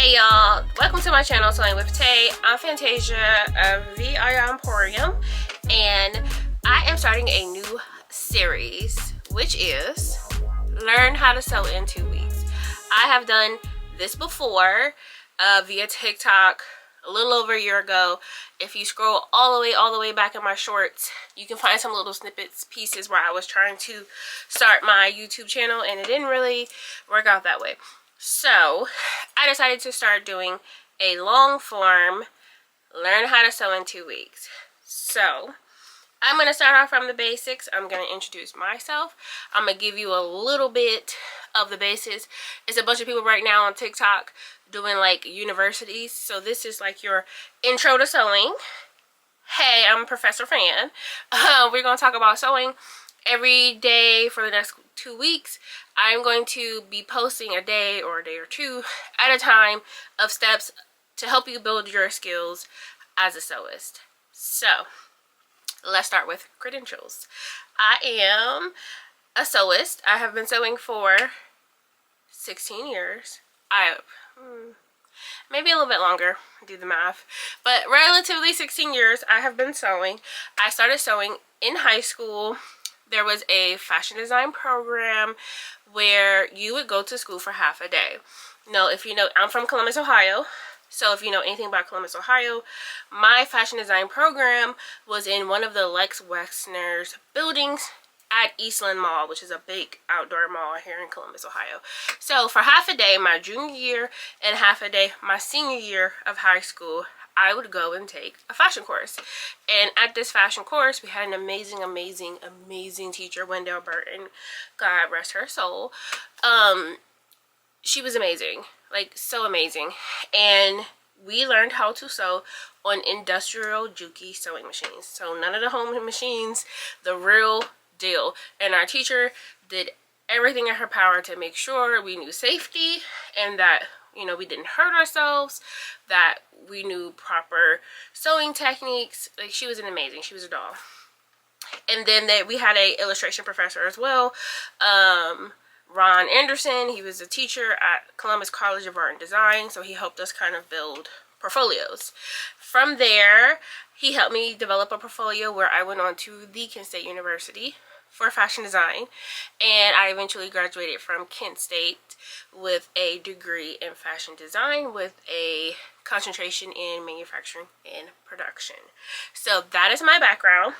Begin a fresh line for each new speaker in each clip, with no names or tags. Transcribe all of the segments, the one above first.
Hey y'all, welcome to my channel, Sewing with Tay. I'm Fantasia of VIA Emporium, and I am starting a new series, which is Learn How to Sew in 2 weeks. I have done this before via TikTok a little over a year ago. If you scroll all the way back in my shorts, you can find some little snippets, pieces where I was trying to start my YouTube channel, and it didn't really work out that way. So I decided to start doing a long form Learn How to Sew in 2 weeks. So I'm going to start off from the basics. I'm going to introduce myself. I'm going to give you a little bit of the basics. It's a bunch of people right now on TikTok doing like universities. So this is like your intro to sewing. Hey, I'm Professor Fan. We're going to talk about sewing every day for the next 2 weeks. I'm going to be posting a day or two at a time of steps to help you build your skills as a sewist. So let's start with credentials. I am a sewist. I have been sewing for 16 years. Maybe a little bit longer, do the math, but relatively 16 years I have been sewing. I started sewing in high school. There was a fashion design program where you would go to school for half a day. Now, if you know, I'm from Columbus, Ohio. So if you know anything about Columbus, Ohio, my fashion design program was in one of the Lex Wexner's buildings at Eastland Mall, which is a big outdoor mall here in Columbus, Ohio. So for half a day, my junior year, and half a day, my senior year of high school, I would go and take a fashion course. And at this fashion course, we had an amazing teacher, Wendell Burton. God rest her soul. She was amazing, like so amazing. And we learned how to sew on industrial Juki sewing machines. So none of the home machines, the real deal. And our teacher did everything in her power to make sure we knew safety and that, you know, we didn't hurt ourselves, that we knew proper sewing techniques. Like, she was amazing. She was a doll. And then we had a illustration professor as well, Ron Anderson. He was a teacher at Columbus College of Art and Design, so he helped us kind of build portfolios. From there, he helped me develop a portfolio where I went on to the Kent State University for fashion design, and I eventually graduated from Kent State with a degree in fashion design with a concentration in manufacturing and production. So that is my background.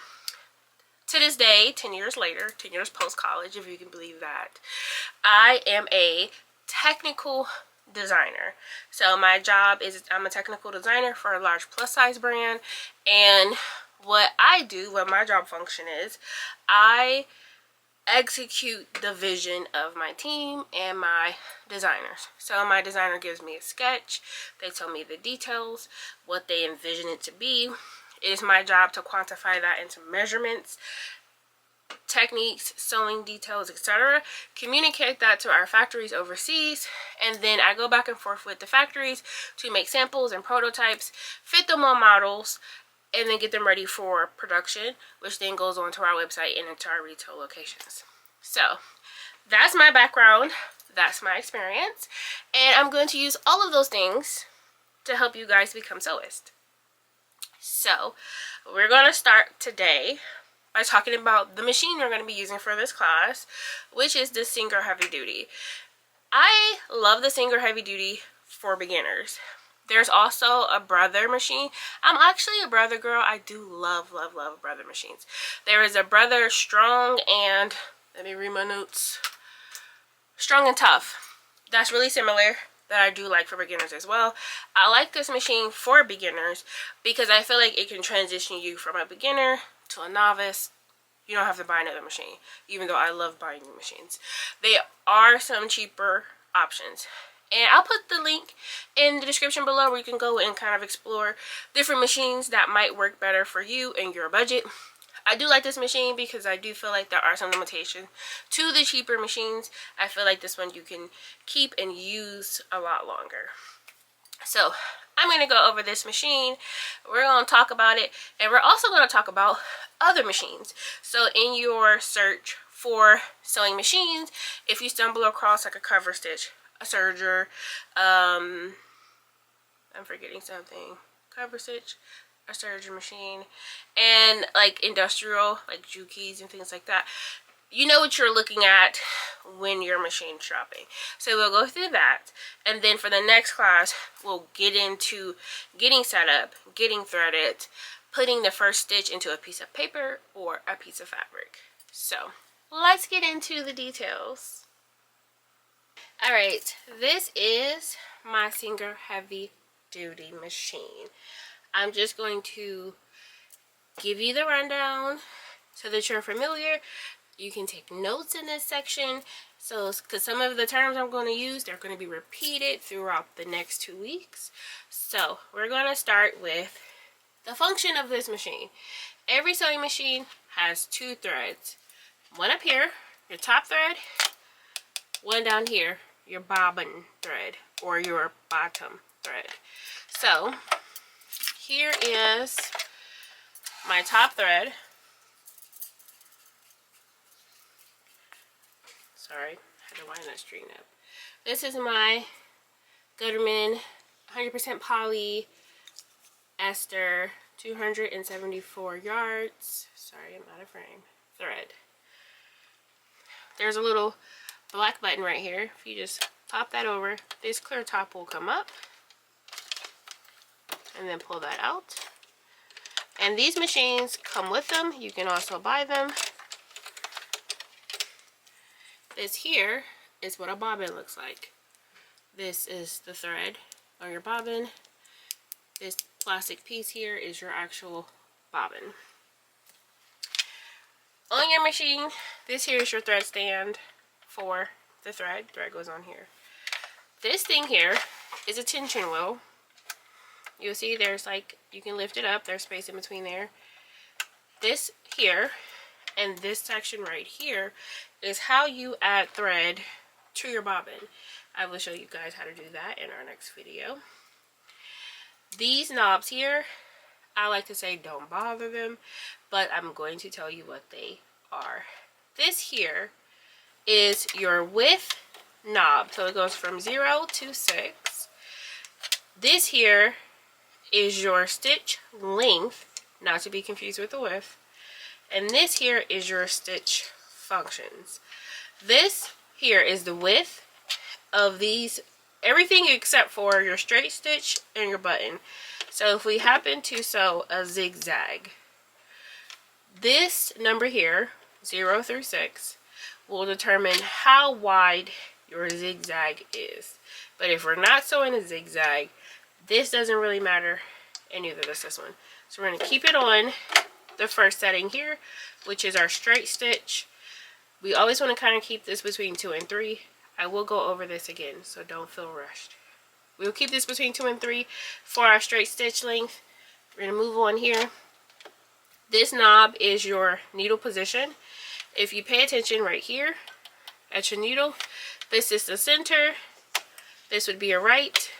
To this day, 10 years later, 10 years post-college, if you can believe that, I am a technical designer. So my job is, I'm a technical designer for a large plus size brand, and what I do, what my job function is, I execute the vision of my team and my designers. So my designer gives me a sketch, they tell me the details, what they envision it to be. It is my job to quantify that into measurements, techniques, sewing details, etc. Communicate that to our factories overseas, and then I go back and forth with the factories to make samples and prototypes, fit them on models, and then get them ready for production, which then goes onto our website and into our retail locations. So that's my background, that's my experience, and I'm going to use all of those things to help you guys become sewists. So we're going to start today by talking about the machine we're going to be using for this class, which is the Serger Heavy Duty. I love the Serger Heavy Duty for beginners. There's also a Brother machine. I'm actually a Brother girl. I do love Brother machines. There is a Brother Strong and, let me read my notes, Strong and Tough. That's really similar, that I do like for beginners as well. I like this machine for beginners because I feel like it can transition you from a beginner to a novice. You don't have to buy another machine, even though I love buying new machines. There are some cheaper options, and I'll put the link in the description below where you can go and kind of explore different machines that might work better for you and your budget. I do like this machine because I do feel like there are some limitations to the cheaper machines. I feel like this one you can keep and use a lot longer. So I'm going to go over this machine. We're going to talk about it, and we're also going to talk about other machines. So in your search for sewing machines, if you stumble across like a cover stitch, a serger, I'm forgetting something. Cover stitch, a serger machine, and like industrial, like Juki's and things like that. You know what you're looking at when you're machine shopping. So we'll go through that, and then for the next class we'll get into getting set up, getting threaded, putting the first stitch into a piece of paper or a piece of fabric. So let's get into the details. Alright, this is my Serger heavy duty machine. I'm just going to give you the rundown so that you're familiar. You can take notes in this section, so because some of the terms I'm going to use, they're going to be repeated throughout the next 2 weeks. So we're going to start with the function of this machine. Every sewing machine has 2 threads. One up here, your top thread, one down here, your bobbin thread or your bottom thread. So here is my top thread. Sorry, I had to wind that string up. This is my Gutterman 100% poly Ester 274 yards. Sorry, I'm out of frame. Thread. There's a little black button right here. If you just pop that over, this clear top will come up, and then pull that out. And these machines come with them. You can also buy them. This here is what a bobbin looks like. This is the thread on your bobbin. This plastic piece here is your actual bobbin. On your machine, this here is your thread stand for the thread. Thread goes on here. This thing here is a tension wheel. You'll see there's like, you can lift it up. There's space in between there. This here and this section right here is how you add thread to your bobbin. I will show you guys how to do that in our next video. These knobs here, I like to say don't bother them, but I'm going to tell you what they are. This here is your width knob, so it goes from 0 to 6. This here is your stitch length, not to be confused with the width. And this here is your stitch functions. This here is the width of these, everything except for your straight stitch and your button. So if we happen to sew a zigzag, this number here, 0 through 6, will determine how wide your zigzag is. But if we're not sewing a zigzag, this doesn't really matter, and neither does this one. So we're going to keep it on the first setting here, which is our straight stitch. We always want to kind of keep this between 2 and 3. I will go over this again, so don't feel rushed. We'll keep this between 2 and 3 for our straight stitch length. We're going to move on here. This knob is your needle position. If you pay attention right here at your needle, this is the center, this would be your right,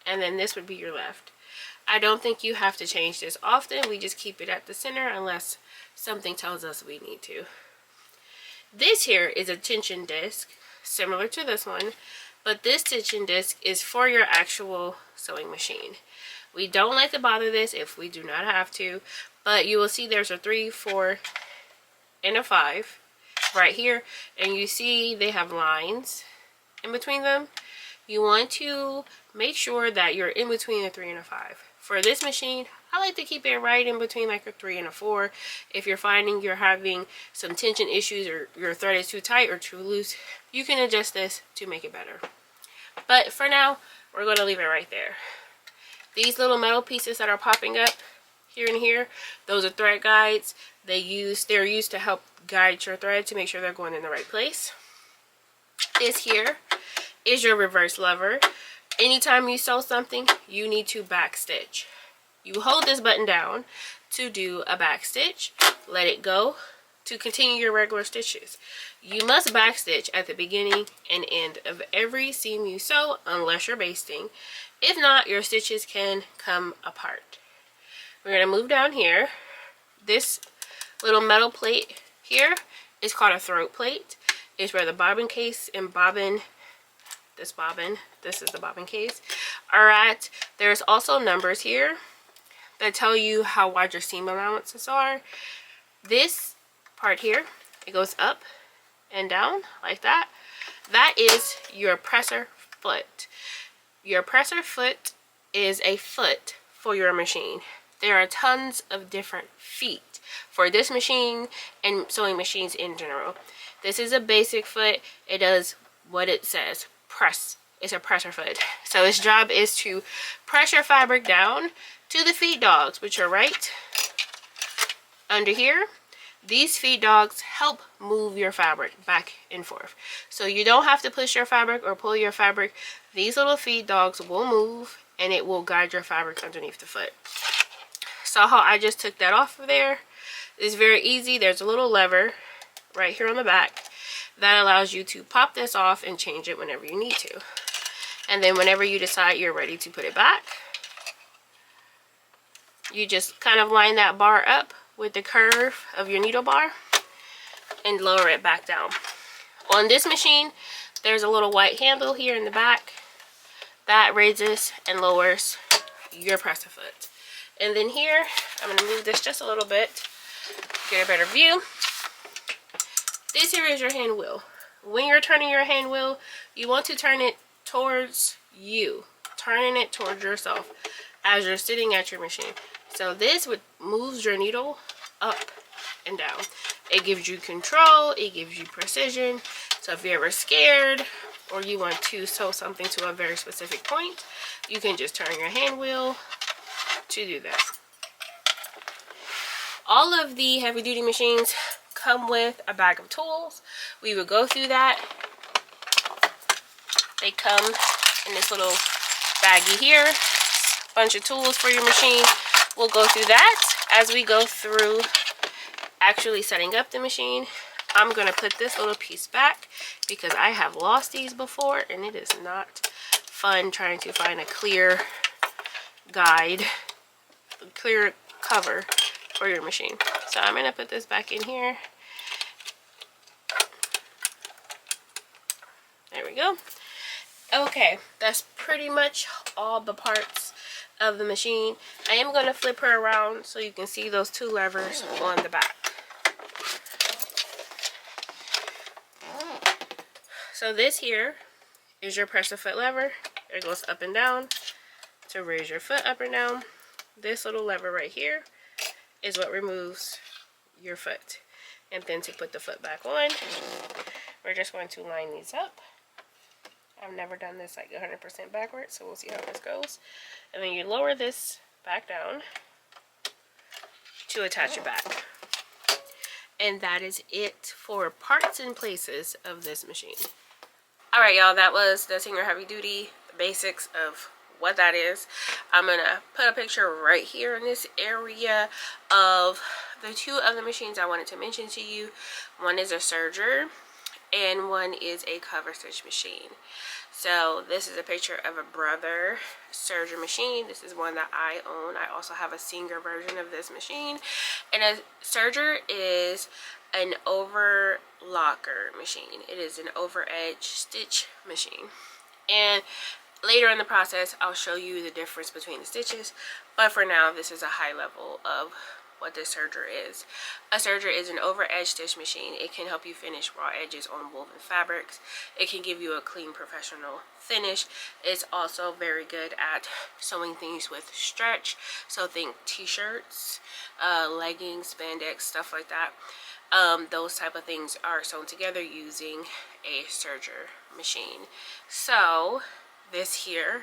and then this would be your left. I don't think you have to change this often. We just keep it at the center unless something tells us we need to. This here is a tension disc, similar to this one, but this tension disc is for your actual sewing machine. We don't like to bother this if we do not have to, but you will see there's a 3, 4, and a 5 right here, and you see they have lines in between them. You want to make sure that you're in between a 3 and a 5. For this machine, I like to keep it right in between like a 3 and a 4. If you're finding you're having some tension issues or your thread is too tight or too loose, you can adjust this to make it better. But for now, we're going to leave it right there. These little metal pieces that are popping up here and here, those are thread guides. They're used to help guide your thread to make sure they're going in the right place. This here is your reverse lever. Anytime you sew something, you need to back stitch. You hold this button down to do a back stitch, let it go to continue your regular stitches. You must back stitch at the beginning and end of every seam you sew unless you're basting. If not, your stitches can come apart. We're going to move down here. This little metal plate here is called a throat plate. It's where the bobbin case and bobbin, this is the bobbin case, are at. There's also numbers here that tell you how wide your seam allowances are. This part here, it goes up and down like that. That is your presser foot. Your presser foot is a foot for your machine. There are tons of different feet for this machine and sewing machines in general. This is a basic foot. It does what it says, press. It's a presser foot. So its job is to press your fabric down to the feed dogs, which are right under here. These feed dogs help move your fabric back and forth. So you don't have to push your fabric or pull your fabric. These little feed dogs will move and it will guide your fabric underneath the foot. So how I just took that off of there is very easy. There's a little lever right here on the back that allows you to pop this off and change it whenever you need to. And then whenever you decide you're ready to put it back, you just kind of line that bar up with the curve of your needle bar and lower it back down. On this machine, there's a little white handle here in the back that raises and lowers your presser foot. And then here, I'm going to move this just a little bit to get a better view. This here is your hand wheel. When you're turning your hand wheel, you want to turn it towards you, turning it towards yourself as you're sitting at your machine. So this moves your needle up and down. It gives you control, it gives you precision. So if you're ever scared or you want to sew something to a very specific point, you can just turn your hand wheel to do that. All of the heavy duty machines come with a bag of tools. We will go through that. They come in this little baggie here. Bunch of tools for your machine. We'll go through that as we go through actually setting up the machine. I'm going to put this little piece back because I have lost these before and it is not fun trying to find a clear guide, a clear cover for your machine. So I'm going to put this back in here. There we go. Okay, that's pretty much all the parts of the machine. I am going to flip her around so you can see those two levers on the back. So this here is your presser foot lever. It goes up and down to raise your foot up and down. This little lever right here is what removes your foot. And then to put the foot back on, we're just going to line these up. I've never done this like 100% backwards, so we'll see how this goes. And then you lower this back down to attach it back. And that is it for parts and places of this machine. Alright y'all, that was the Serger Heavy Duty, the basics of what that is. I'm going to put a picture right here in this area of the two other machines I wanted to mention to you. One is a Serger and one is a cover stitch machine. So this is a picture of a Brother Serger machine. This is one that I own. I also have a Serger version of this machine. And a Serger is an overlocker machine. It is an over edge stitch machine. And later in the process, I'll show you the difference between the stitches. But for now, this is a high level of what this Serger is. A Serger is an over edge stitch machine. It can help you finish raw edges on woven fabrics. It can give you a clean professional finish. It's also very good at sewing things with stretch. So think t-shirts, leggings, spandex, stuff like that. Those type of things are sewn together using a Serger machine. So this here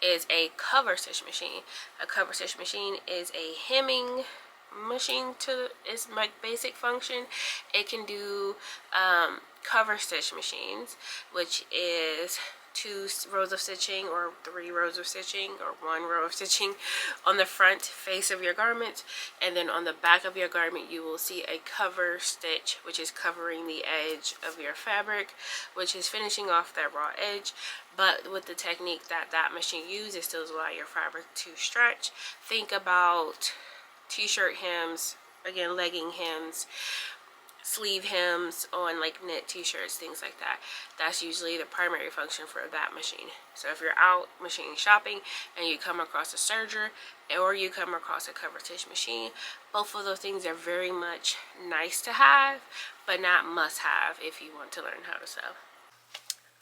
is a cover stitch machine. A cover stitch machine is a hemming machine to its basic function. It can do cover stitch machines, which is 2 rows of stitching or 3 rows of stitching or 1 row of stitching on the front face of your garment, and then on the back of your garment you will see a cover stitch, which is covering the edge of your fabric, which is finishing off that raw edge. But with the technique that that machine uses, it still allows your fabric to stretch. Think about t-shirt hems, again legging hems, sleeve hems on like knit t-shirts, things like that. That's usually the primary function for that machine. So if you're out machine shopping and you come across a serger or you come across a cover stitch machine, both of those things are very much nice to have, but not must have if you want to learn how to sew.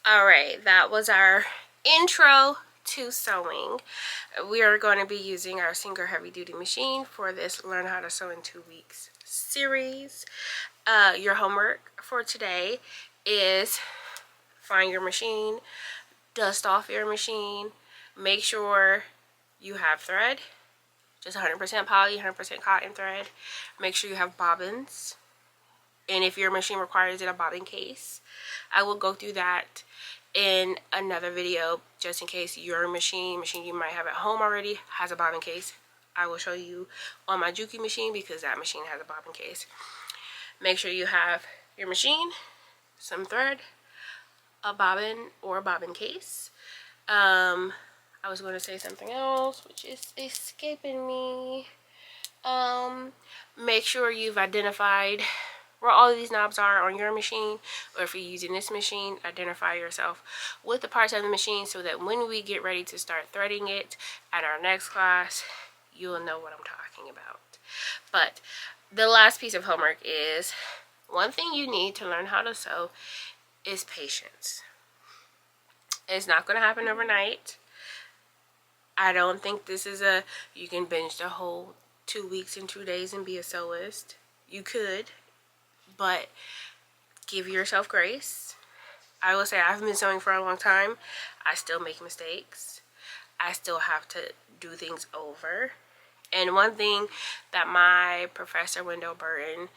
All right, that was our intro to sewing. We are going to be using our Serger heavy duty machine for this Learn How to Sew in 2 Weeks series. Your homework for today is find your machine, dust off your machine, make sure you have thread, just 100% poly, 100% cotton thread. Make sure you have bobbins, and if your machine requires it, a bobbin case. I will go through that in another video, just in case your machine you might have at home already has a bobbin case. I will show you on my Juki machine because that machine has a bobbin case. Make sure you have your machine, some thread, a bobbin or a bobbin case. I was going to say something else which is escaping me. Make sure you've identified where all of these knobs are on your machine, or if you're using this machine, identify yourself with the parts of the machine so that when we get ready to start threading it at our next class, you'll know what I'm talking about. But the last piece of homework is, one thing you need to learn how to sew is patience. It's not going to happen overnight. I don't think this is you can binge the whole 2 weeks in 2 days and be a sewist. You could, but give yourself grace. I will say I've been sewing for a long time. I still make mistakes. I still have to do things over. And one thing that my professor, Wendell Burton,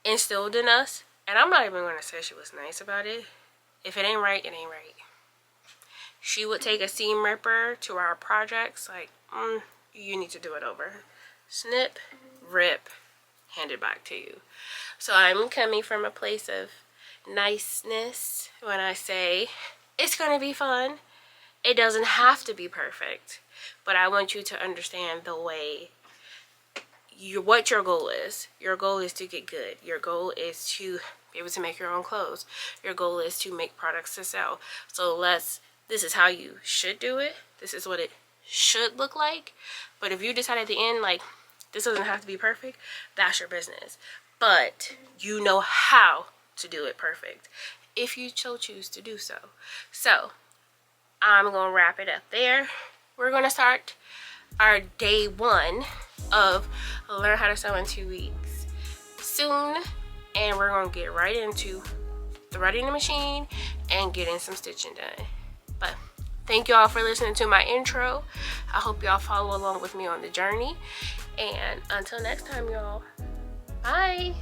instilled in us, and I'm not even going to say she was nice about it. If it ain't right, it ain't right. She would take a seam ripper to our projects, like, you need to do it over. Snip, rip, hand it back to you. So I'm coming from a place of niceness when I say it's going to be fun. It doesn't have to be perfect, but I want you to understand the way what your goal is. Your goal is to get good. Your goal is to be able to make your own clothes. Your goal is to make products to sell. So this is how you should do it. This is what it should look like. But if you decide at the end, like, this doesn't have to be perfect, that's your business. But you know how to do it perfect if you so choose to do so. So I'm going to wrap it up there. We're going to start our day 1 of Learn How to Sew in 2 Weeks soon. And we're going to get right into threading the machine and getting some stitching done. But thank you all for listening to my intro. I hope y'all follow along with me on the journey. And until next time, y'all. Bye.